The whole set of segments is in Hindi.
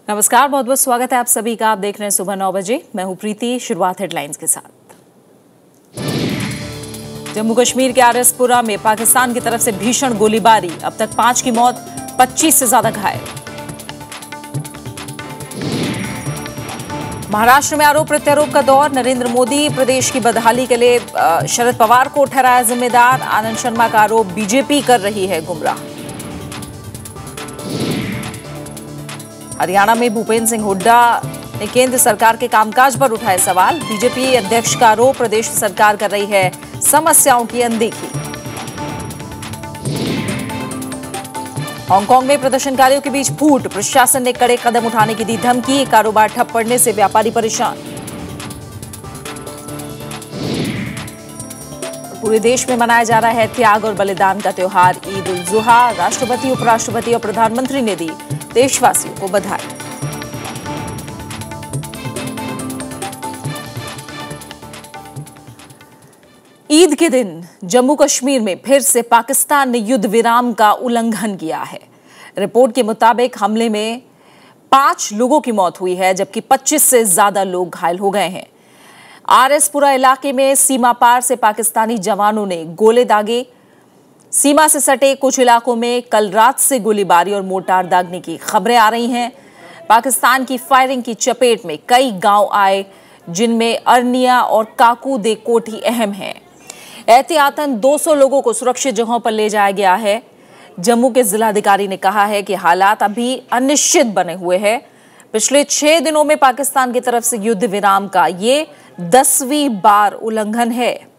नमस्कार, बहुत बहुत स्वागत है आप सभी का। आप देख रहे हैं सुबह 9 बजे। मैं हूं प्रीति। शुरुआत हेडलाइंस के साथ। जम्मू कश्मीर के आरएसपुरा में पाकिस्तान की तरफ से भीषण गोलीबारी, अब तक 5 की मौत, 25 से ज्यादा घायल। महाराष्ट्र में आरोप प्रत्यारोप का दौर, नरेंद्र मोदी प्रदेश की बदहाली के लिए शरद पवार को ठहराया जिम्मेदार। आनंद शर्मा का आरोप बीजेपी कर रही है गुमराह। हरियाणा में भूपेंद्र सिंह हुड्डा ने केंद्र सरकार के कामकाज पर उठाए सवाल। बीजेपी अध्यक्ष का आरोप, प्रदेश सरकार कर रही है समस्याओं की अनदेखी। हांगकांग में प्रदर्शनकारियों के बीच फूट, प्रशासन ने कड़े कदम उठाने की दी धमकी। कारोबार ठप पड़ने से व्यापारी परेशान। पूरे देश में मनाया जा रहा है त्याग और बलिदान का त्योहार ईद उल जुहा। राष्ट्रपति, उपराष्ट्रपति और प्रधानमंत्री ने दी देशवासियों को बधाई। ईद के दिन जम्मू कश्मीर में फिर से पाकिस्तान ने युद्ध विराम का उल्लंघन किया है। रिपोर्ट के मुताबिक हमले में 5 लोगों की मौत हुई है, जबकि 25 से ज्यादा लोग घायल हो गए हैं। आरएसपुरा इलाके में सीमा पार से पाकिस्तानी जवानों ने गोले दागे। सीमा से सटे कुछ इलाकों में कल रात से गोलीबारी और मोर्टार दागने की खबरें आ रही हैं। पाकिस्तान की फायरिंग की चपेट में कई गांव आए, जिनमें अरनिया और काकू दे कोठी अहम हैं। एहतियातन 200 लोगों को सुरक्षित जगहों पर ले जाया गया है। जम्मू के जिलाधिकारी ने कहा है कि हालात अभी अनिश्चित बने हुए हैं। पिछले 6 दिनों में पाकिस्तान की तरफ से युद्ध विराम का ये 10वीं बार उल्लंघन है।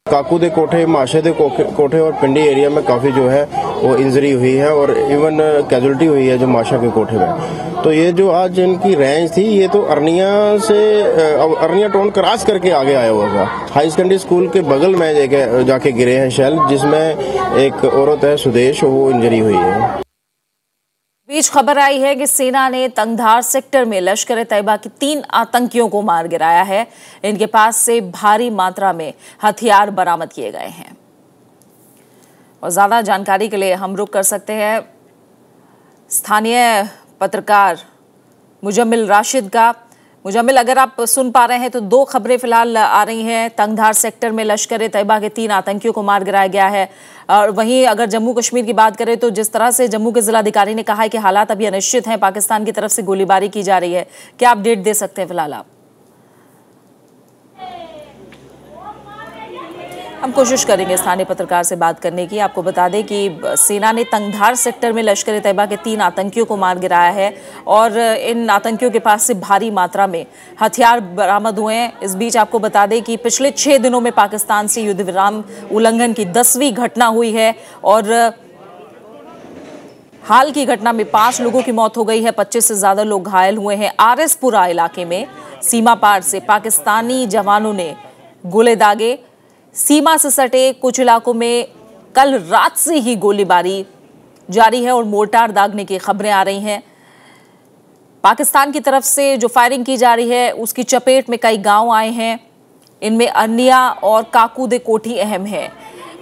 काकू दे कोठे, माशे दे कोठे और पिंडी एरिया में काफ़ी जो है वो इंजरी हुई है और इवन कैजुअलिटी हुई है जो माशा के कोठे में। तो ये जो आज इनकी रेंज थी, ये तो अरनिया टाउन क्रॉस करके आगे आया हुआ था। हाई सेकेंडरी स्कूल के बगल में जाके गिरे हैं शेल, जिसमें एक औरत है सुदेश, वो इंजरी हुई है। बीच खबर आई है कि सेना ने तंगधार सेक्टर में लश्कर-ए-तैयबा के 3 आतंकियों को मार गिराया है। इनके पास से भारी मात्रा में हथियार बरामद किए गए हैं। और ज्यादा जानकारी के लिए हम रुख कर सकते हैं स्थानीय पत्रकार मुजम्मिल राशिद का। मुजम्मिल, अगर आप सुन पा रहे हैं तो 2 खबरें फिलहाल आ रही हैं। तंगधार सेक्टर में लश्कर-ए-तैयबा के 3 आतंकियों को मार गिराया गया है। और वहीं अगर जम्मू कश्मीर की बात करें तो जिस तरह से जम्मू के जिलाधिकारी ने कहा है कि हालात अभी अनिश्चित हैं, पाकिस्तान की तरफ से गोलीबारी की जा रही है, क्या अपडेट दे सकते हैं फिलहाल आप? हम कोशिश करेंगे स्थानीय पत्रकार से बात करने की। आपको बता दें कि सेना ने तंगधार सेक्टर में लश्कर-ए-तैयबा के 3 आतंकियों को मार गिराया है और इन आतंकियों के पास से भारी मात्रा में हथियार बरामद हुए हैं। इस बीच आपको बता दें कि पिछले 6 दिनों में पाकिस्तान से युद्ध विराम उल्लंघन की 10वीं घटना हुई है और हाल की घटना में 5 लोगों की मौत हो गई है, 25 से ज्यादा लोग घायल हुए हैं। आरएसपुरा इलाके में सीमा पार से पाकिस्तानी जवानों ने गोले दागे। सीमा से सटे कुछ इलाकों में कल रात से ही गोलीबारी जारी है और मोर्टार दागने की खबरें आ रही हैं। पाकिस्तान की तरफ से जो फायरिंग की जा रही है उसकी चपेट में कई गांव आए हैं। इनमें अरनिया और काकू दे कोठी अहम है।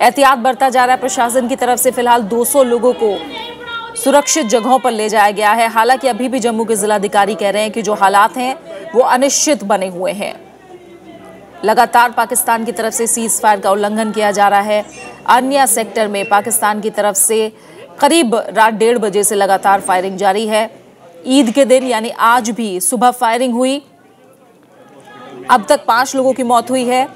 एहतियात बरता जा रहा है प्रशासन की तरफ से। फिलहाल 200 लोगों को सुरक्षित जगहों पर ले जाया गया है। हालांकि अभी भी जम्मू के जिलाधिकारी कह रहे हैं कि जो हालात हैं वो अनिश्चित बने हुए हैं। लगातार पाकिस्तान की तरफ से सीज फायर का उल्लंघन किया जा रहा है। अन्य सेक्टर में पाकिस्तान की तरफ से करीब रात 1:30 बजे से लगातार फायरिंग जारी है। ईद के दिन यानी आज भी सुबह फायरिंग हुई। अब तक 5 लोगों की मौत हुई है,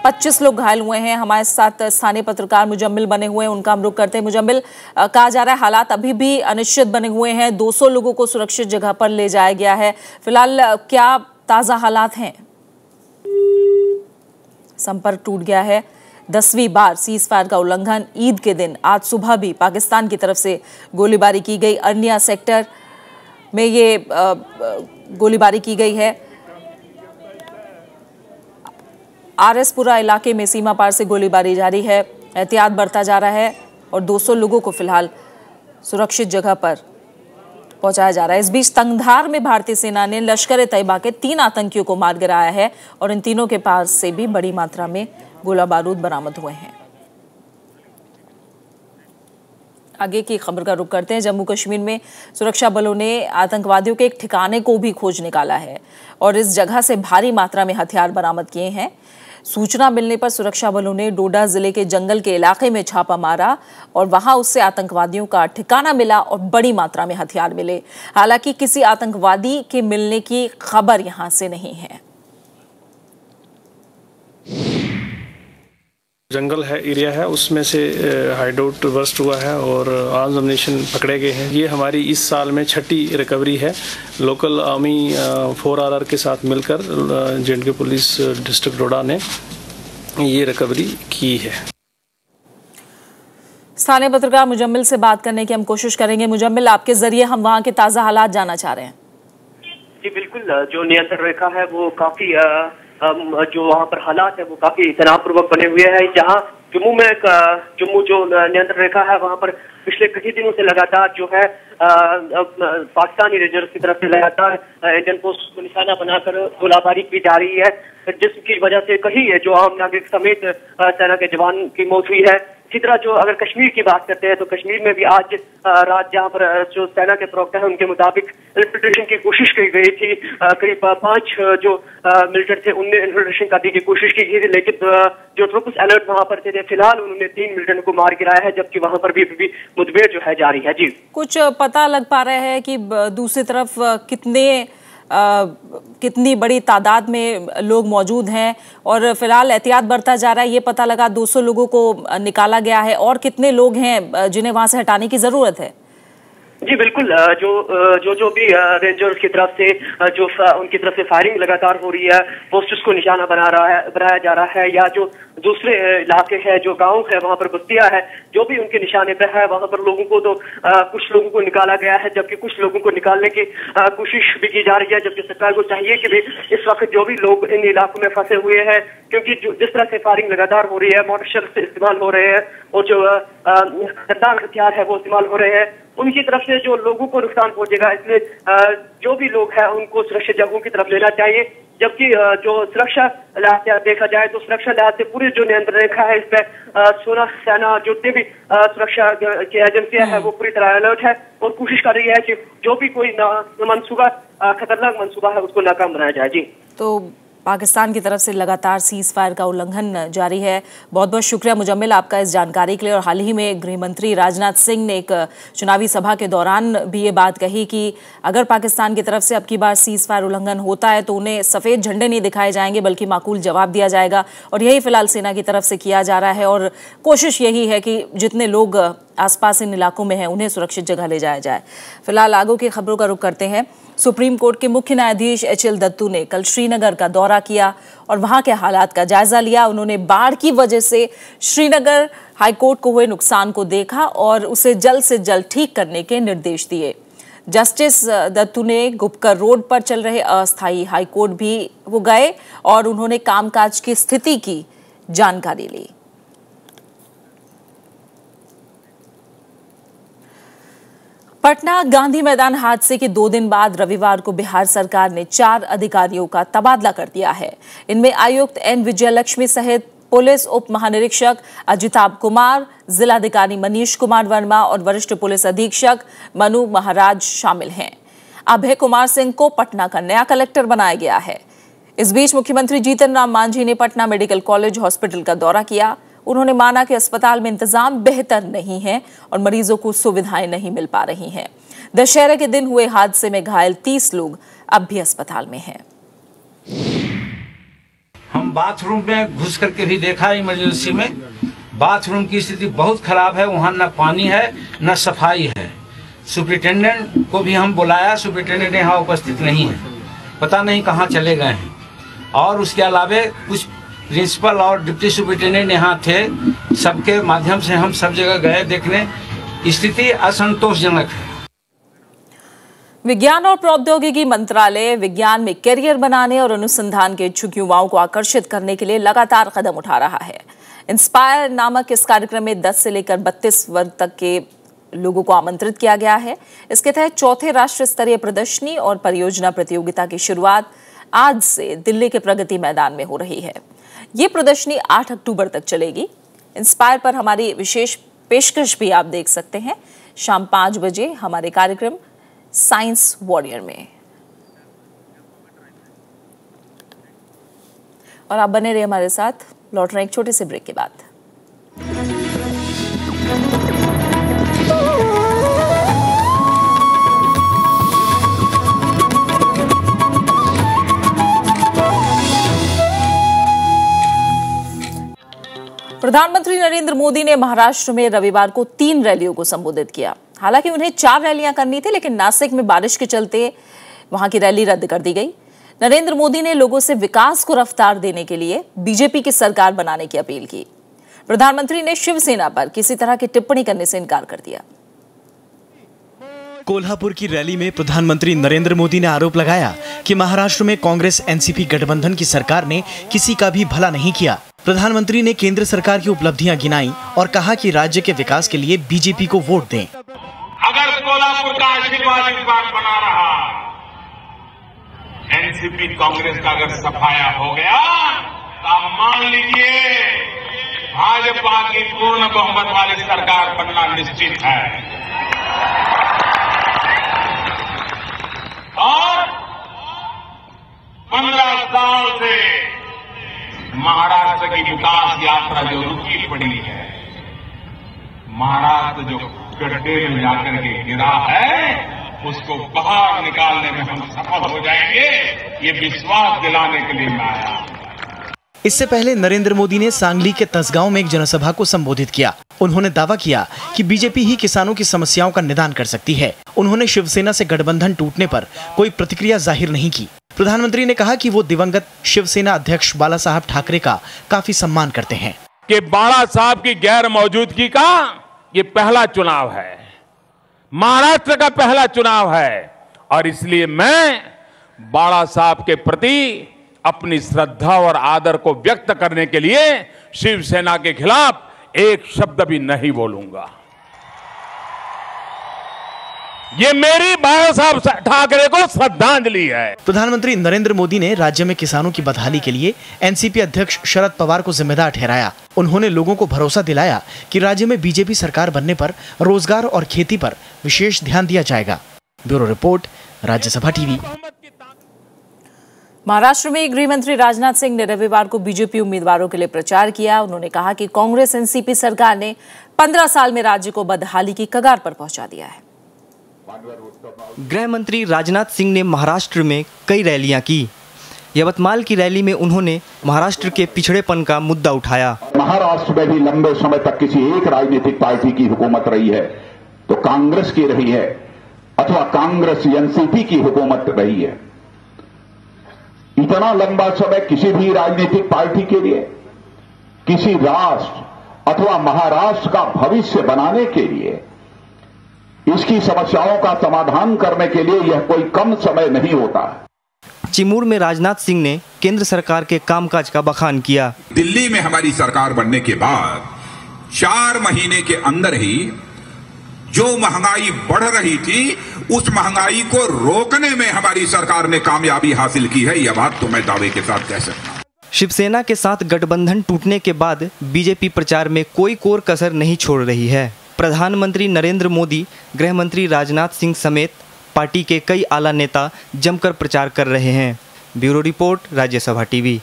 25 लोग घायल हुए हैं। हमारे साथ स्थानीय पत्रकार मुजम्मिल बने हुए हैं, उनका हम रुख करते हैं। मुजम्मिल, कहा जा रहा है हालात अभी भी अनिश्चित बने हुए हैं। 200 लोगों को सुरक्षित जगह पर ले जाया गया है। फिलहाल क्या ताजा हालात हैं? संपर्क टूट गया है। 10वीं बार सीज फायर का उल्लंघन। ईद के दिन आज सुबह भी पाकिस्तान की तरफ से गोलीबारी की गई। अरनिया सेक्टर में ये गोलीबारी की गई है। आरएसपुरा इलाके में सीमा पार से गोलीबारी जारी है। एहतियात बरता जा रहा है और 200 लोगों को फिलहाल सुरक्षित जगह पर पहुंचाया जा रहा है। इस बीच तंगधार में भारतीय सेना ने लश्कर-ए-तैयबा के 3 आतंकियों को मार गिराया है और इन तीनों के पास से भी बड़ी मात्रा में गोला बारूद बरामद हुए हैं। आगे की खबर का रुख करते हैं। जम्मू कश्मीर में सुरक्षा बलों ने आतंकवादियों के एक ठिकाने को भी खोज निकाला है और इस जगह से भारी मात्रा में हथियार बरामद किए हैं। सूचना मिलने पर सुरक्षा बलों ने डोडा जिले के जंगल के इलाके में छापा मारा और वहां उससे आतंकवादियों का ठिकाना मिला और बड़ी मात्रा में हथियार मिले। हालांकि किसी आतंकवादी के मिलने की खबर यहां से नहीं है। जंगल है, एरिया है, उसमें से हाइडआउट बस्ट हुआ है और आर्म्स अम्युनिशन पकड़े गए हैं। ये हमारी इस साल में छठी रिकवरी है। लोकल आर्मी 4RR के साथ मिलकर J&K पुलिस डिस्ट्रिक्ट डोडा ने ये रिकवरी की है। स्थानीय पत्रकार मुजम्मिल से बात करने की हम कोशिश करेंगे। मुजम्मिल, आपके जरिए हम वहां के ताजा हालात जानना चाह रहे हैं। जी बिल्कुल, जो नियंत्रण रेखा है वो काफी जो वहाँ पर हालात है वो काफी तनावपूर्वक बने हुए हैं। जहाँ जम्मू जो नियंत्रण रेखा है वहाँ पर पिछले कई दिनों से लगातार जो है पाकिस्तानी रेंजर्स की तरफ से लगातार एजेंट पोस्ट को निशाना बनाकर गोलाबारी की जा रही है, जिसकी वजह से कहीं जो आम नागरिक समेत सेना के जवान की मौत हुई है। इसी तरह जो अगर कश्मीर की बात करते हैं तो कश्मीर में भी आज रात जहां पर जो सेना के प्रवक्ता है उनके मुताबिक इन्फिल्ट्रेशन की कोशिश की गई थी। करीब 5 जो मिलिटेंट थे उनने इन्फिल्ट्रेशन करने की कोशिश की थी, लेकिन जो ट्रूप्स अलर्ट वहां पर थे फिलहाल उन्होंने 3 मिलिटेंट को मार गिराया है, जबकि वहां पर भी मुठभेड़ जो है जारी है। जी, कुछ पता लग पा रहा है कि दूसरी तरफ कितनी बड़ी तादाद में लोग मौजूद हैं और फिलहाल एहतियात बरता जा रहा है। ये पता लगा 200 लोगों को निकाला गया है और कितने लोग हैं जिन्हें वहां से हटाने की जरूरत है? जी बिल्कुल, जो भी रेंजर्स की तरफ से जो उनकी तरफ से फायरिंग लगातार हो रही है, पोस्टर्स को निशाना बनाया जा रहा है, या जो दूसरे इलाके हैं जो गांव है वहां पर बस्तियां है जो भी उनके निशाने पर है, वहां पर लोगों को तो कुछ लोगों को निकाला गया है, जबकि कुछ लोगों को निकालने की कोशिश भी की जा रही है। जबकि सरकार को चाहिए कि भी इस वक्त जो भी लोग इन इलाकों में फंसे हुए हैं, क्योंकि जिस तरह से फायरिंग लगातार हो रही है, मोटर शेल से इस्तेमाल हो रहे हैं और जो खतरनाक हथियार है वो इस्तेमाल हो रहे हैं, उनकी तरफ से जो लोगों को नुकसान पहुंचेगा, इसलिए जो भी लोग हैं उनको सुरक्षित जगहों की तरफ लेना चाहिए। जबकि जो सुरक्षा लिहाज से देखा जाए तो सुरक्षा लिहाज से पूरी जो नियंत्रण रेखा है इस पर सेना जितने भी सुरक्षा की एजेंसियां हैं वो पूरी तरह अलर्ट है और कोशिश कर रही है कि जो भी कोई मंसूबा खतरनाक मंसूबा है उसको नाकाम बनाया जाए। जी, तो पाकिस्तान की तरफ से लगातार सीज फायर का उल्लंघन जारी है। बहुत बहुत शुक्रिया मुजम्मिल आपका इस जानकारी के लिए। और हाल ही में गृह मंत्री राजनाथ सिंह ने एक चुनावी सभा के दौरान भी ये बात कही कि अगर पाकिस्तान की तरफ से अब की बार सीज फायर उल्लंघन होता है तो उन्हें सफ़ेद झंडे नहीं दिखाए जाएंगे बल्कि माकूल जवाब दिया जाएगा। और यही फिलहाल सेना की तरफ से किया जा रहा है और कोशिश यही है कि जितने लोग आसपास इन इलाकों में हैं उन्हें सुरक्षित जगह ले जाया जाए। फिलहाल आगे की खबरों का रुख करते हैं। सुप्रीम कोर्ट के मुख्य न्यायाधीश HL दत्तू ने कल श्रीनगर का दौरा किया और वहां के हालात का जायजा लिया। उन्होंने बाढ़ की वजह से श्रीनगर हाईकोर्ट को हुए नुकसान को देखा और उसे जल्द से जल्द ठीक करने के निर्देश दिए। जस्टिस दत्तू ने गुपकर रोड पर चल रहे अस्थायी हाईकोर्ट भी वो गए और उन्होंने कामकाज की स्थिति की जानकारी ली। पटना गांधी मैदान हादसे के 2 दिन बाद रविवार को बिहार सरकार ने 4 अधिकारियों का तबादला कर दिया है। इनमें आयुक्त N विजयलक्ष्मी सहित पुलिस उप महानिरीक्षक अजिताभ कुमार, जिलाधिकारी मनीष कुमार वर्मा और वरिष्ठ पुलिस अधीक्षक मनु महाराज शामिल हैं। अभय कुमार सिंह को पटना का नया कलेक्टर बनाया गया है। इस बीच मुख्यमंत्री जीतन राम मांझी ने पटना मेडिकल कॉलेज हॉस्पिटल का दौरा किया। उन्होंने माना कि अस्पताल में इंतजाम बेहतर नहीं है और मरीजों को सुविधाएं नहीं मिल पा रही हैं। दशहरे के दिन हुए हादसे में घायल 30 लोग अब भी अस्पताल में हैं। हम बाथरूम में घुस करके भी देखा इमरजेंसी में, बाथरूम की स्थिति बहुत खराब है। वहाँ न पानी है न सफाई है। सुपरिटेंडेंट को भी हम बुलाया, सुपरिटेंडेंट यहाँ उपस्थित नहीं है, पता नहीं कहाँ चले गए हैं। और उसके अलावे कुछ प्रिंसिपल और डिप्टी सुपरिटेंडेंट यहाँ थे, सबके माध्यम से हम सब जगह गए देखने, स्थिति असंतोषजनक है। विज्ञान और प्रौद्योगिकी मंत्रालय विज्ञान में करियर बनाने और अनुसंधान के इच्छुक युवाओं को आकर्षित करने के लिए लगातार कदम उठा रहा है। इंस्पायर नामक इस कार्यक्रम में 10 से लेकर 32 वर्ग तक के लोगों को आमंत्रित किया गया है। इसके तहत चौथे राष्ट्रीय स्तरीय प्रदर्शनी और परियोजना प्रतियोगिता की शुरुआत आज से दिल्ली के प्रगति मैदान में हो रही है। ये प्रदर्शनी 8 अक्टूबर तक चलेगी। इंस्पायर पर हमारी विशेष पेशकश भी आप देख सकते हैं शाम 5 बजे हमारे कार्यक्रम साइंस वॉरियर में। और आप बने रहिए हमारे साथ, लौट रहे एक छोटे से ब्रेक के बाद। प्रधानमंत्री नरेंद्र मोदी ने महाराष्ट्र में रविवार को 3 रैलियों को संबोधित किया। हालांकि उन्हें 4 रैलियां करनी थी, लेकिन नासिक में बारिश के चलते वहां की रैली रद्द कर दी गई। नरेंद्र मोदी ने लोगों से विकास को रफ्तार देने के लिए बीजेपी की सरकार बनाने की अपील की। प्रधानमंत्री ने शिवसेना पर किसी तरह की टिप्पणी करने से इनकार कर दिया। कोल्हापुर की रैली में प्रधानमंत्री नरेंद्र मोदी ने आरोप लगाया कि महाराष्ट्र में कांग्रेस एनसीपी गठबंधन की सरकार ने किसी का भी भला नहीं किया। प्रधानमंत्री ने केंद्र सरकार की उपलब्धियां गिनाई और कहा कि राज्य के विकास के लिए बीजेपी को वोट दें। अगर कोल्हापुर का आशीर्वाद विभाग बना रहा, एनसीपी कांग्रेस का अगर सफाया हो गया तो आप मान लीजिए भाजपा की पूर्ण बहुमत वाली सरकार बनना निश्चित है। और 15 साल से महाराष्ट्र की विकास यात्रा जो रुकी पड़ी है, महाराष्ट्र जो गड्ढे में जाकर के गिरा है, उसको बाहर निकालने में हम सफल हो जाएंगे, ये विश्वास दिलाने के लिए मैं आया। इससे पहले नरेंद्र मोदी ने सांगली के तसगांव में एक जनसभा को संबोधित किया। उन्होंने दावा किया कि बीजेपी ही किसानों की समस्याओं का निदान कर सकती है। उन्होंने शिवसेना से गठबंधन टूटने पर कोई प्रतिक्रिया जाहिर नहीं की। प्रधानमंत्री ने कहा कि वो दिवंगत शिवसेना अध्यक्ष बाला साहब ठाकरे का काफी सम्मान करते हैं। कि बाला साहब की गैर मौजूदगी का ये पहला चुनाव है, महाराष्ट्र का पहला चुनाव है, और इसलिए मैं बाला साहब के प्रति अपनी श्रद्धा और आदर को व्यक्त करने के लिए शिवसेना के खिलाफ एक शब्द भी नहीं बोलूंगा। ये मेरी बाला साहब ठाकरे को श्रद्धांजलि है। प्रधानमंत्री नरेंद्र मोदी ने राज्य में किसानों की बदहाली के लिए एनसीपी अध्यक्ष शरद पवार को जिम्मेदार ठहराया। उन्होंने लोगों को भरोसा दिलाया कि राज्य में बीजेपी सरकार बनने पर रोजगार और खेती पर विशेष ध्यान दिया जाएगा। Bureau report, Rajya Sabha TV. Maharashtra में गृह मंत्री राजनाथ सिंह ने रविवार को बीजेपी उम्मीदवारों के लिए प्रचार किया। उन्होंने कहा कि कांग्रेस एनसीपी सरकार ने 15 साल में राज्य को बदहाली की कगार पर पहुंचा दिया है। गृह मंत्री राजनाथ सिंह ने महाराष्ट्र में कई रैलियां की। यवतमाल की रैली में उन्होंने महाराष्ट्र के पिछड़ेपन का मुद्दा उठाया। महाराष्ट्र में भी लंबे समय तक किसी एक राजनीतिक पार्टी की हुकूमत रही है तो कांग्रेस की रही है, अथवा कांग्रेस एनसीपी की हुकूमत रही है। इतना लंबा समय किसी भी राजनीतिक पार्टी के लिए किसी राष्ट्र अथवा महाराष्ट्र का भविष्य बनाने के लिए, इसकी समस्याओं का समाधान करने के लिए यह कोई कम समय नहीं होता। चिमूर में राजनाथ सिंह ने केंद्र सरकार के कामकाज का बखान किया। दिल्ली में हमारी सरकार बनने के बाद 4 महीने के अंदर ही जो महंगाई बढ़ रही थी, उस महंगाई को रोकने में हमारी सरकार ने कामयाबी हासिल की है। यह बात तो मैं दावे के साथ कह सकता हूं। शिवसेना के साथ गठबंधन टूटने के बाद बीजेपी प्रचार में कोई कोर कसर नहीं छोड़ रही है। प्रधानमंत्री नरेंद्र मोदी, गृह मंत्री राजनाथ सिंह समेत पार्टी के कई आला नेता जमकर प्रचार कर रहे हैं। Bureau report, Rajya Sabha TV.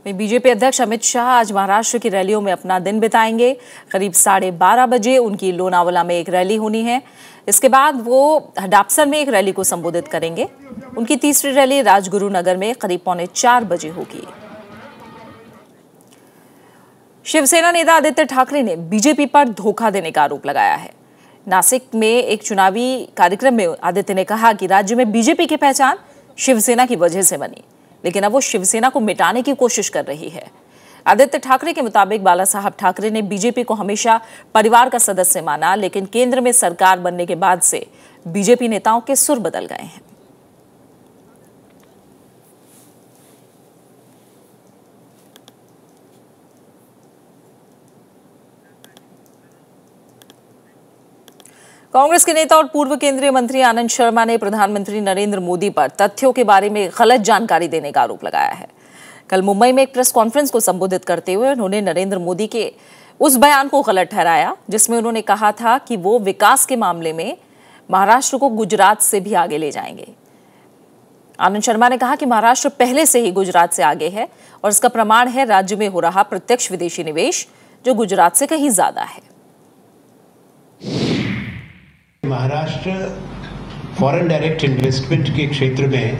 BJP अध्यक्ष अमित शाह आज महाराष्ट्र की रैलियों में अपना दिन बिताएंगे। करीब 12:30 बजे उनकी लोनावला में एक रैली होनी है। इसके बाद वो हडापसर में एक रैली को संबोधित करेंगे। उनकी तीसरी रैली राजगुरुनगर में करीब 3:45 बजे होगी। शिवसेना नेता आदित्य ठाकरे ने बीजेपी पर धोखा देने का आरोप लगाया है। नासिक में एक चुनावी कार्यक्रम में आदित्य ने कहा कि राज्य में बीजेपी की पहचान शिवसेना की वजह से बनी, लेकिन अब वो शिवसेना को मिटाने की कोशिश कर रही है। आदित्य ठाकरे के मुताबिक बाला साहब ठाकरे ने बीजेपी को हमेशा परिवार का सदस्य माना, लेकिन केंद्र में सरकार बनने के बाद से बीजेपी नेताओं के सुर बदल गए हैं। कांग्रेस के नेता और पूर्व केंद्रीय मंत्री आनंद शर्मा ने प्रधानमंत्री नरेंद्र मोदी पर तथ्यों के बारे में गलत जानकारी देने का आरोप लगाया है। कल मुंबई में एक प्रेस कॉन्फ्रेंस को संबोधित करते हुए उन्होंने नरेंद्र मोदी के उस बयान को गलत ठहराया जिसमें उन्होंने कहा था कि वो विकास के मामले में महाराष्ट्र को गुजरात से भी आगे ले जाएंगे। आनंद शर्मा ने कहा कि महाराष्ट्र पहले से ही गुजरात से आगे है और इसका प्रमाण है राज्य में हो रहा प्रत्यक्ष विदेशी निवेश, जो गुजरात से कहीं ज्यादा है। महाराष्ट्र फॉरेन डायरेक्ट इन्वेस्टमेंट के क्षेत्र में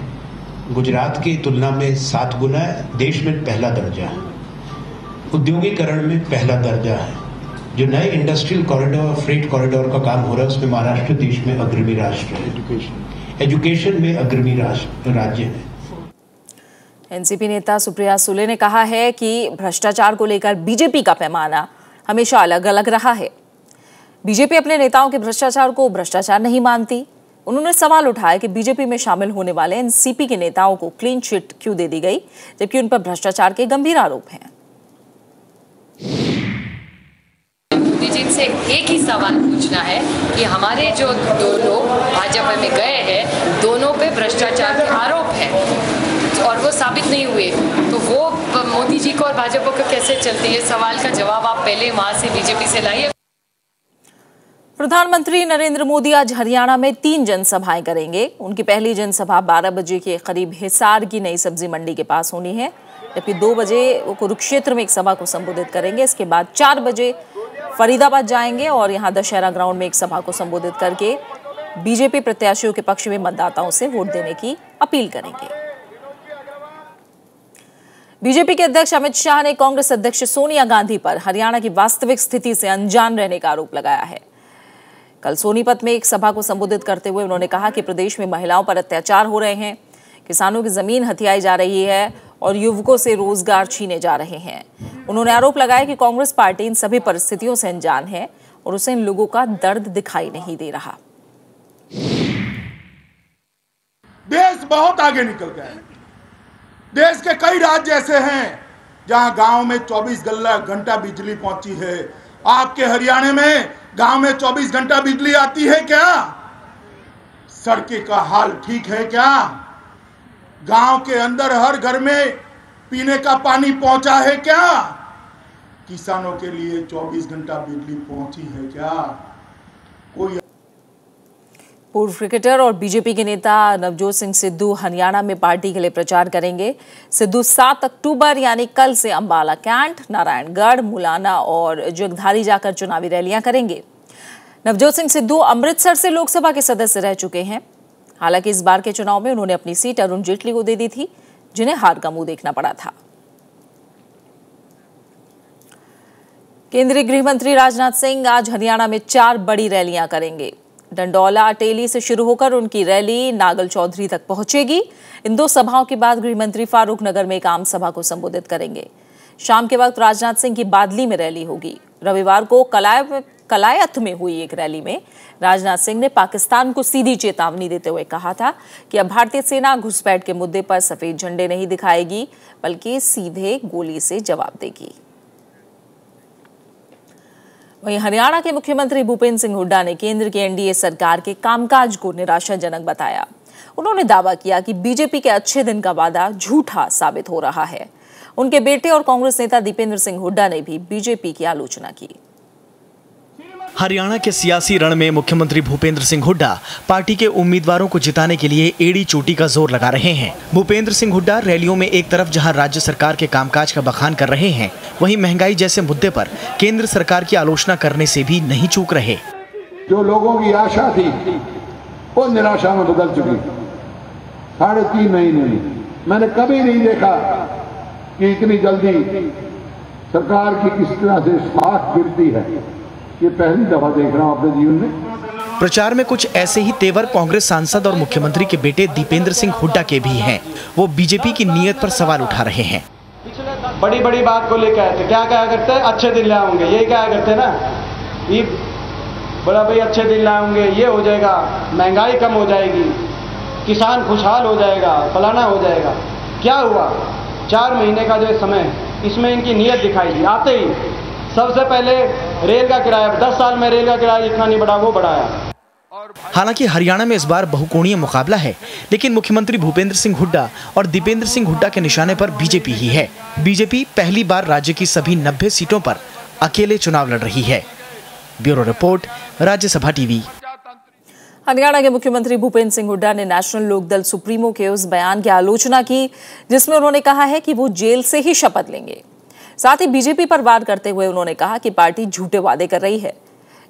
गुजरात की तुलना में 7 गुना देश में पहला दर्जा है। उद्योगीकरण में पहला दर्जा है। जो नए इंडस्ट्रियल कॉरिडोर, फ्रेट कॉरिडोर का काम हो रहा है उसमें महाराष्ट्र देश में अग्रणी राष्ट्र है। एजुकेशन में अग्रणी राज्य है। एनसीपी नेता सुप्रिया सुले ने कहा है कि भ्रष्टाचार को लेकर बीजेपी का पैमाना हमेशा अलग अलग रहा है। बीजेपी अपने नेताओं के भ्रष्टाचार को भ्रष्टाचार नहीं मानती। उन्होंने सवाल उठाया कि बीजेपी में शामिल होने वाले एनसीपी के नेताओं को क्लीन चिट क्यों दे दी गई, जबकि उन पर भ्रष्टाचार के गंभीर आरोप हैं। मोदी जी से एक ही सवाल पूछना है कि हमारे जो 2 लोग भाजपा में गए हैं, दोनों पे भ्रष्टाचार के आरोप हैं और वो साबित नहीं हुए, तो वो मोदी जी को और भाजपा को कैसे चलते हैं? सवाल का जवाब आप पहले वहां से बीजेपी से लाइए। प्रधानमंत्री नरेंद्र मोदी आज हरियाणा में 3 जनसभाएं करेंगे। उनकी पहली जनसभा 12 बजे के करीब हिसार की नई सब्जी मंडी के पास होनी है, जबकि 2 बजे वो कुरुक्षेत्र में एक सभा को संबोधित करेंगे। इसके बाद 4 बजे फरीदाबाद जाएंगे और यहां दशहरा ग्राउंड में एक सभा को संबोधित करके बीजेपी प्रत्याशियों के पक्ष में मतदाताओं से वोट देने की अपील करेंगे। बीजेपी के अध्यक्ष अमित शाह ने कांग्रेस अध्यक्ष सोनिया गांधी पर हरियाणा की वास्तविक स्थिति से अनजान रहने का आरोप लगाया है। कल सोनीपत में एक सभा को संबोधित करते हुए उन्होंने कहा कि प्रदेश में महिलाओं पर अत्याचार हो रहे हैं, किसानों की जमीन हथियाई जा रही है और युवकों से रोजगार छीने जा रहे हैं। उन्होंने आरोप लगाया कि कांग्रेस पार्टी इन सभी परिस्थितियों से अनजान है और उसे इन लोगों का दर्द दिखाई नहीं दे रहा। देश बहुत आगे निकल गया है। देश के कई राज्य ऐसे हैं जहां गांव में 24 घंटा बिजली पहुंची है। आपके हरियाणा में गांव में 24 घंटा बिजली आती है क्या? सड़कें का हाल ठीक है क्या? गांव के अंदर हर घर में पीने का पानी पहुंचा है क्या? किसानों के लिए 24 घंटा बिजली पहुंची है क्या? कोई पूर्व क्रिकेटर और बीजेपी के नेता नवजोत सिंह सिद्धू हरियाणा में पार्टी के लिए प्रचार करेंगे। सिद्धू 7 अक्टूबर यानी कल से अंबाला कैंट, नारायणगढ़, मुलाना और जगधारी जाकर चुनावी रैलियां करेंगे। नवजोत सिंह सिद्धू अमृतसर से लोकसभा के सदस्य रह चुके हैं। हालांकि इस बार के चुनाव में उन्होंने अपनी सीट अरुण जेटली को दे दी थी, जिन्हें हार का मुंह देखना पड़ा था। केंद्रीय गृह मंत्री राजनाथ सिंह आज हरियाणा में 4 बड़ी रैलियां करेंगे। डंडौला टेली से शुरू होकर उनकी रैली नागल चौधरी तक पहुंचेगी। इन 2 सभाओं के बाद गृह मंत्री फारूक नगर में एक आम सभा को संबोधित करेंगे। शाम के वक्त राजनाथ सिंह की बादली में रैली होगी। रविवार को कलायत में हुई एक रैली में राजनाथ सिंह ने पाकिस्तान को सीधी चेतावनी देते हुए कहा था कि अब भारतीय सेना घुसपैठ के मुद्दे पर सफेद झंडे नहीं दिखाएगी, बल्कि सीधे गोली से जवाब देगी। वहीं हरियाणा के मुख्यमंत्री भूपेंद्र सिंह हुड्डा ने केंद्र की एनडीए सरकार के कामकाज को निराशाजनक बताया। उन्होंने दावा किया कि बीजेपी के अच्छे दिन का वादा झूठा साबित हो रहा है। उनके बेटे और कांग्रेस नेता दीपेंद्र सिंह हुड्डा ने भी बीजेपी की आलोचना की। हरियाणा के सियासी रण में मुख्यमंत्री भूपेंद्र सिंह हुड्डा पार्टी के उम्मीदवारों को जिताने के लिए एड़ी चोटी का जोर लगा रहे हैं। भूपेंद्र सिंह हुड्डा रैलियों में एक तरफ जहां राज्य सरकार के कामकाज का बखान कर रहे हैं, वहीं महंगाई जैसे मुद्दे पर केंद्र सरकार की आलोचना करने से भी नहीं चूक रहे। जो लोगों की आशा थी वो निराशा में बदल चुकी। 3.5 महीने में मैंने कभी नहीं देखा कि इतनी जल्दी सरकार की किस तरह से साख गिरती है। ये पहली दफा देख रहा हूं अपने जीवन में। प्रचार में कुछ ऐसे ही तेवर कांग्रेस सांसद और मुख्यमंत्री के बेटे दीपेंद्र सिंह हुड्डा के भी हैं। वो बीजेपी की नीयत पर सवाल उठा रहे हैं। बड़ी बड़ी बात को लेकर आए थे, क्या कहा करते हैं? अच्छे दिन लाएंगे, यही कहा करते ना। ये बड़ा भाई अच्छे दिन लाएंगे, ये हो जाएगा, महंगाई कम हो जाएगी, किसान खुशहाल हो जाएगा, फलाना हो जाएगा। क्या हुआ? 4 महीने का जो समय इसमें इनकी नीयत दिखाई दी। आते ही सबसे पहले रेल का किराया, 10 साल में रेल का किराया जितना नहीं बढ़ा वो बढ़ाया। हालांकि हरियाणा में इस बार बहुकोणीय मुकाबला है, लेकिन मुख्यमंत्री भूपेंद्र सिंह हुड्डा और दीपेंद्र सिंह हुड्डा के निशाने पर बीजेपी ही है। बीजेपी पहली बार राज्य की सभी 90 सीटों पर अकेले चुनाव लड़ रही है। Bureau report, Rajya Sabha TV. Haryana के मुख्यमंत्री भूपेंद्र सिंह हुड्डा ने नेशनल लोकदल सुप्रीमो के उस बयान की आलोचना की जिसमें उन्होंने कहा है कि वो जेल से ही शपथ लेंगे। साथ ही बीजेपी पर वार करते हुए उन्होंने कहा कि पार्टी झूठे वादे कर रही है।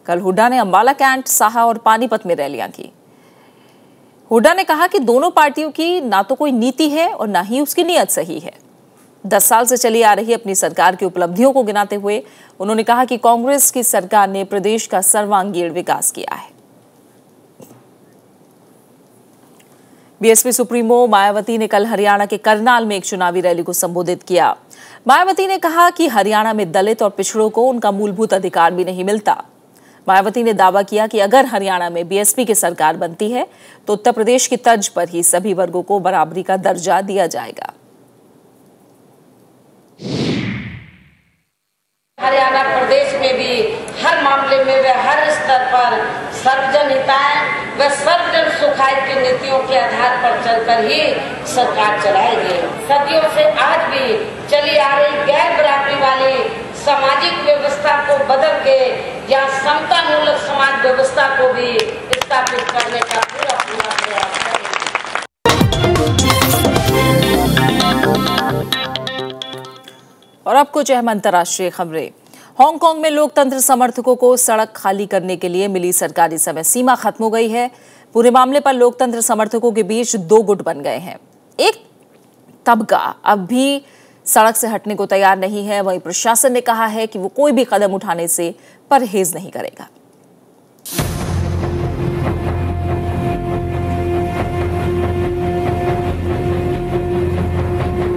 कल हुड्डा ने अंबाला कैंट, साहा और पानीपत में रैलियां की। हुड्डा ने कहा कि दोनों पार्टियों की ना तो कोई नीति है और ना ही उसकी नीयत सही है। 10 साल से चली आ रही अपनी सरकार की उपलब्धियों को गिनाते हुए उन्होंने कहा कि कांग्रेस की सरकार ने प्रदेश का सर्वांगीण विकास किया है। बीएसपी सुप्रीमो मायावती ने कल हरियाणा के करनाल में एक चुनावी रैली को संबोधित किया। मायावती ने कहा कि हरियाणा में दलित और पिछड़ों को उनका मूलभूत अधिकार भी नहीं मिलता। मायावती ने दावा किया कि अगर हरियाणा में बीएसपी की सरकार बनती है तो उत्तर प्रदेश की तर्ज पर ही सभी वर्गों को बराबरी का दर्जा दिया जाएगा। हरियाणा प्रदेश में भी हर मामले में वे हर स्तर पर सर्वजन हिताय व सर्वजन सुखाय की नीतियों के आधार पर चलकर ही सरकार चलाएगी। सदियों से आज भी चली आ रही गैर बराबरी वाली सामाजिक व्यवस्था को बदल के या समता मूलक समाज व्यवस्था को भी स्थापित करने का पूरा प्रयास करें। और अब कुछ अहम अंतर्राष्ट्रीय खबरें। हांगकांग में लोकतंत्र समर्थकों को सड़क खाली करने के लिए मिली सरकारी समय सीमा खत्म हो गई है। पूरे मामले पर लोकतंत्र समर्थकों के बीच 2 गुट बन गए हैं। एक तबका अब भी सड़क से हटने को तैयार नहीं है। वहीं प्रशासन ने कहा है कि वो कोई भी कदम उठाने से परहेज नहीं करेगा।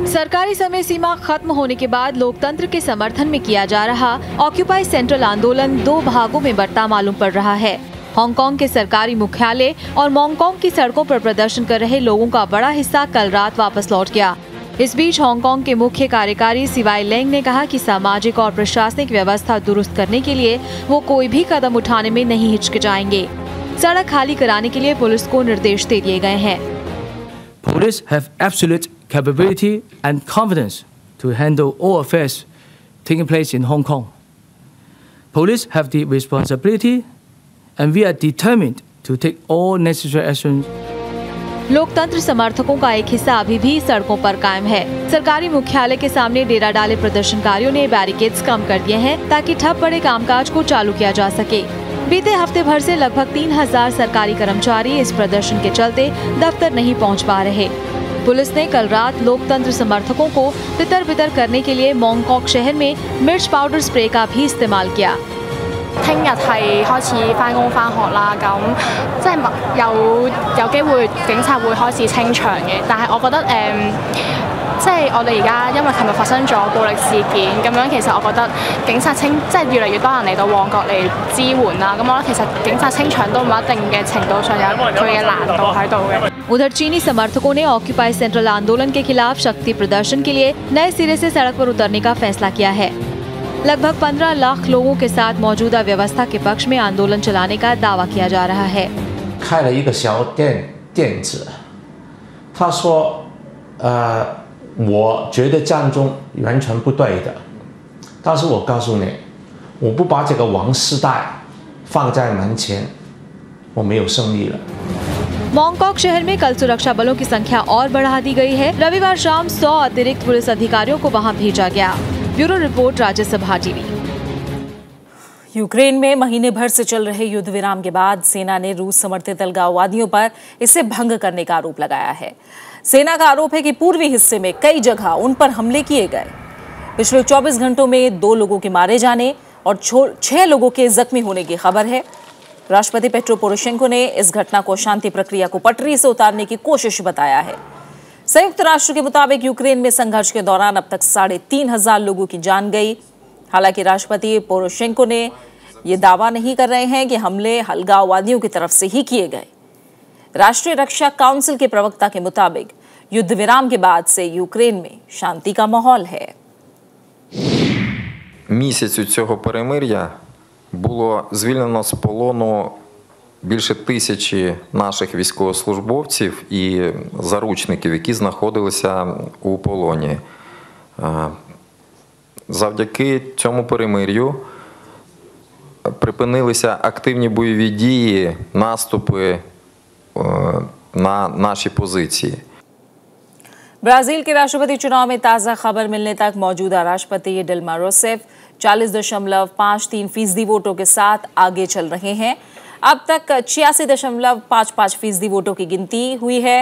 सरकारी समय सीमा खत्म होने के बाद लोकतंत्र के समर्थन में किया जा रहा ऑक्यूपाई सेंट्रल आंदोलन 2 भागों में बंटा मालूम पड़ रहा है। हांगकांग के सरकारी मुख्यालय और मॉन्गकोंग की सड़कों पर प्रदर्शन कर रहे लोगों का बड़ा हिस्सा कल रात वापस लौट गया। इस बीच हांगकांग के मुख्य कार्यकारी सिवाई लेंग ने कहा कि सामाजिक और प्रशासनिक व्यवस्था दुरुस्त करने के लिए वो कोई भी कदम उठाने में नहीं हिचकिचाएंगे। सड़क खाली कराने के लिए पुलिस को निर्देश दे दिए गए हैं। Police have absolute capability and confidence to handle all affairs taking place in Hong Kong. Police have the responsibility and we are determined to take all necessary actions. लोकतंत्र समर्थकों का एक हिस्सा अभी भी सड़कों पर कायम है। सरकारी मुख्यालय के सामने डेरा डाले प्रदर्शनकारियों ने बैरिकेड्स कम कर दिए हैं ताकि ठप पड़े कामकाज को चालू किया जा सके। बीते हफ्ते भर से लगभग 3000 सरकारी कर्मचारी इस प्रदर्शन के चलते दफ्तर नहीं पहुंच पा रहे। पुलिस ने कल रात लोकतंत्र समर्थकों को तितर-बितर करने के लिए मॉन्गकोक शहर में मिर्च पाउडर स्प्रे का भी इस्तेमाल किया। 聽日係開始返工返學啦，咁即係有機會警察會開始清場嘅，但係我覺得即係我哋而家因為琴日發生咗暴力事件，咁樣其實我覺得警察即係越嚟越多人嚟到旺角嚟支援啦，咁我覺得其實警察清場都某一定嘅程度上有佢嘅難度喺度嘅。उधर चीनी समर्थकों ने ऑक्यूपाई सेंट्रल आंदोलन के खिलाफ शक्ति प्रदर्शन के लिए नए सिरे से सड़क पर उतरने का फैसला किया है। लगभग 15 लाख लोगों के साथ मौजूदा व्यवस्था के पक्ष में आंदोलन चलाने का दावा किया जा रहा है। 开了一个小店子，他说我觉得这样中完全不对的，但是我告诉你，我不把这个王世代放在门前，我没有胜利了。 मॉन्गकोक शहर में कल सुरक्षा बलों की संख्या और बढ़ा दी गई है। रविवार शाम 100 अतिरिक्त पुलिस अधिकारियों को वहां भेजा गया। Bureau report, Rajya Sabha TV. Ukraine में महीने भर से चल रहे युद्ध विराम के बाद सेना ने रूस समर्थित अलगाववादियों पर इसे भंग करने का आरोप लगाया है। सेना का आरोप है कि पूर्वी हिस्से में कई जगह उन पर हमले किए गए। पिछले 24 घंटों में 2 लोगों के मारे जाने और 6 लोगों के जख्मी होने की खबर है। राष्ट्रपति पेट्रो पोरोशेंको ने इस घटना को शांति प्रक्रिया को पटरी से उतारने की कोशिश बताया है। संयुक्त राष्ट्र के मुताबिक यूक्रेन में संघर्ष के दौरान अब तक 3500 लोगों की जान गई। हालांकि राष्ट्रपति पोरोशेंको ने ये दावा नहीं कर रहे हैं कि हमले अलगाववादियों की तरफ से ही किए गए। राष्ट्रीय रक्षा काउंसिल के प्रवक्ता के मुताबिक युद्ध विराम के बाद से यूक्रेन में शांति का माहौल है। Місяцю цього перемир'я було звільнено з полону більше 1000 наших військовослужбовців і заручників, які знаходилися у полоні. завдяки цьому перемир'ю припинилися активні бойові дії, наступи на наші позиції. ब्राजील के राष्ट्रपति चुनाव में ताज़ा खबर मिलने तक मौजूदा राष्ट्रपति डिल्मा रूसेफ 40.53% वोटों के साथ आगे चल रहे हैं। अब तक 86.55% वोटों की गिनती हुई है।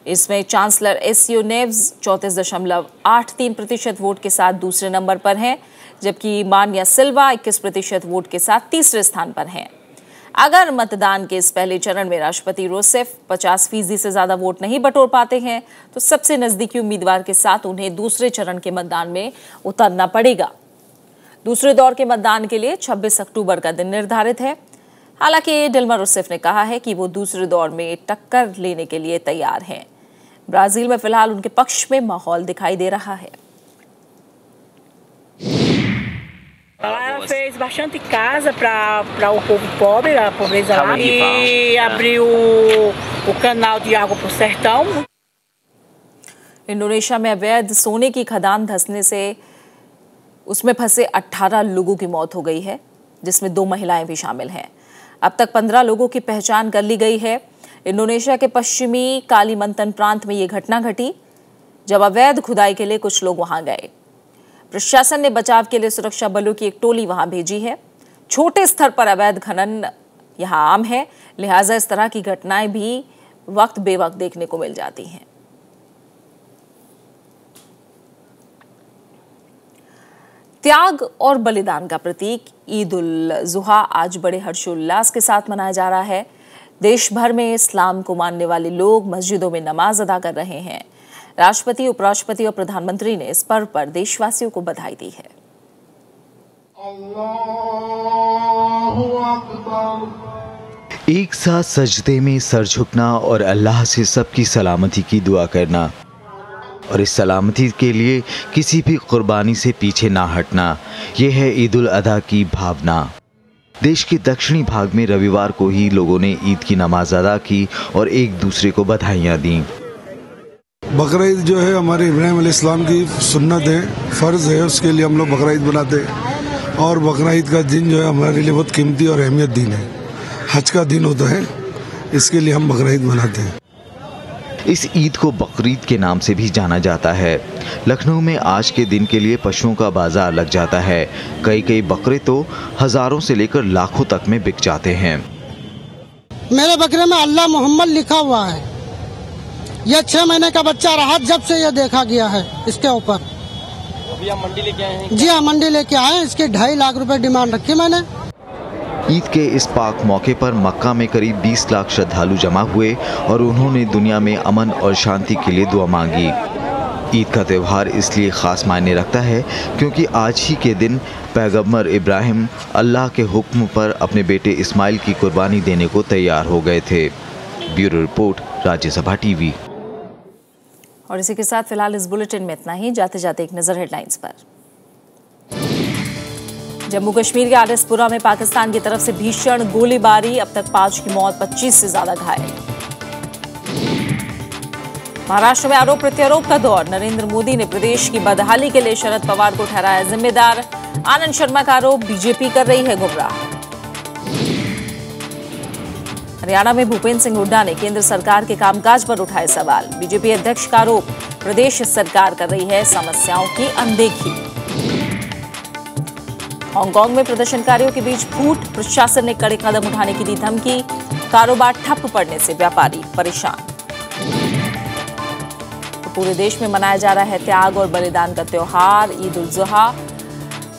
इसमें चांसलर एसियो नेव्स 34.83% वोट के साथ दूसरे नंबर पर हैं, जबकि मानिया सिल्वा 21% वोट के साथ तीसरे स्थान पर हैं। अगर मतदान के इस पहले चरण में राष्ट्रपति रूसेफ 50% से ज्यादा वोट नहीं बटोर पाते हैं तो सबसे नजदीकी उम्मीदवार के साथ उन्हें दूसरे चरण के मतदान में उतरना पड़ेगा। दूसरे दौर के मतदान के लिए 26 अक्टूबर का दिन निर्धारित है। हालांकि डिल्मा रूसेफ ने कहा है कि वो दूसरे दौर में टक्कर लेने के लिए तैयार हैं। ब्राजील में फिलहाल उनके पक्ष में माहौल दिखाई दे रहा है। Ela fez bastante casa para o povo pobre, a pobreza lá, e abriu o canal de água para o sertão. Indonesia में अवैध सोने की खदान धंसने से उसमें फंसे 18 लोगों की मौत हो गई है, जिसमें 2 महिलाएं भी शामिल हैं। अब तक 15 लोगों की पहचान कर ली गई है। इंडोनेशिया के पश्चिमी कालीमंतन प्रांत में ये घटना घटी, जब अवैध खुदाई के लिए कुछ लोग वहां गए। प्रशासन ने बचाव के लिए सुरक्षा बलों की एक टोली वहां भेजी है। छोटे स्तर पर अवैध खनन यहां आम है, लिहाजा इस तरह की घटनाएं भी वक्त बेवक्त देखने को मिल जाती हैं। त्याग और बलिदान का प्रतीक ईद उल जुहा आज बड़े हर्षोल्लास के साथ मनाया जा रहा है। देश भर में इस्लाम को मानने वाले लोग मस्जिदों में नमाज अदा कर रहे हैं। राष्ट्रपति, उपराष्ट्रपति और प्रधानमंत्री ने इस पर्व पर देशवासियों को बधाई दी है। एक साथ सजदे में सर झुकना और अल्लाह से सबकी सलामती की दुआ करना और इस सलामती के लिए किसी भी कुर्बानी से पीछे ना हटना, यह है ईद उल अधा की भावना। देश के दक्षिणी भाग में रविवार को ही लोगों ने ईद की नमाज अदा की और एक दूसरे को बधाइयाँ दी। बकरीद जो है हमारे इब्राहिम अलैहिस्सलाम की सुन्नत है, फ़र्ज़ है, उसके लिए हम लोग बकरीद बनाते हैं। और बकरीद का दिन जो है हमारे लिए बहुत कीमती और अहमियत दिन है। हज का दिन होता है, इसके लिए हम बकरीद मनाते हैं। इस ईद को बकरीद के नाम से भी जाना जाता है। लखनऊ में आज के दिन के लिए पशुओं का बाजार लग जाता है। कई बकरे तो हजारों से लेकर लाखों तक में बिक जाते हैं। मेरे बकरे में अल्लाह मोहम्मद लिखा हुआ है। यह 6 महीने का बच्चा रहा जब से यह देखा गया है इसके ऊपर। अभी आप मंडी लेके आए हैं? जी हाँ, मंडी लेके आए। इसके 2.5 लाख रुपए डिमांड रखी मैंने। ईद के इस पाक मौके पर मक्का में करीब 20 लाख श्रद्धालु जमा हुए और उन्होंने दुनिया में अमन और शांति के लिए दुआ मांगी। ईद का त्यौहार इसलिए ख़ास मायने रखता है क्योंकि आज ही के दिन पैगंबर इब्राहिम अल्लाह के हुक्म पर अपने बेटे इस्माइल की कुर्बानी देने को तैयार हो गए थे। Bureau report, Rajya Sabha TV. और इसी के साथ फिलहाल इस बुलेटिन में इतना ही। जाते जाते एक नजर हेडलाइंस पर। जम्मू कश्मीर के आरएसपुरा में पाकिस्तान की तरफ से भीषण गोलीबारी, अब तक 5 की मौत, 25 से ज्यादा घायल। महाराष्ट्र में आरोप प्रत्यारोप का दौर, नरेंद्र मोदी ने प्रदेश की बदहाली के लिए शरद पवार को ठहराया जिम्मेदार। आनंद शर्मा का आरोप, बीजेपी कर रही है गुमराह। हरियाणा में भूपेंद्र सिंह हुड्डा ने केंद्र सरकार के कामकाज पर उठाए सवाल। बीजेपी अध्यक्ष का आरोप, प्रदेश सरकार कर रही है समस्याओं की अनदेखी। हांगकांग में प्रदर्शनकारियों के बीच फूट, प्रशासन ने कड़े कदम उठाने की दी धमकी। कारोबार ठप पड़ने से व्यापारी परेशान। तो पूरे देश में मनाया जा रहा है त्याग और बलिदान का त्योहार ईद उल जुहा।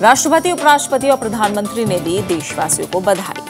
राष्ट्रपति, उपराष्ट्रपति और प्रधानमंत्री ने दी देशवासियों को बधाई।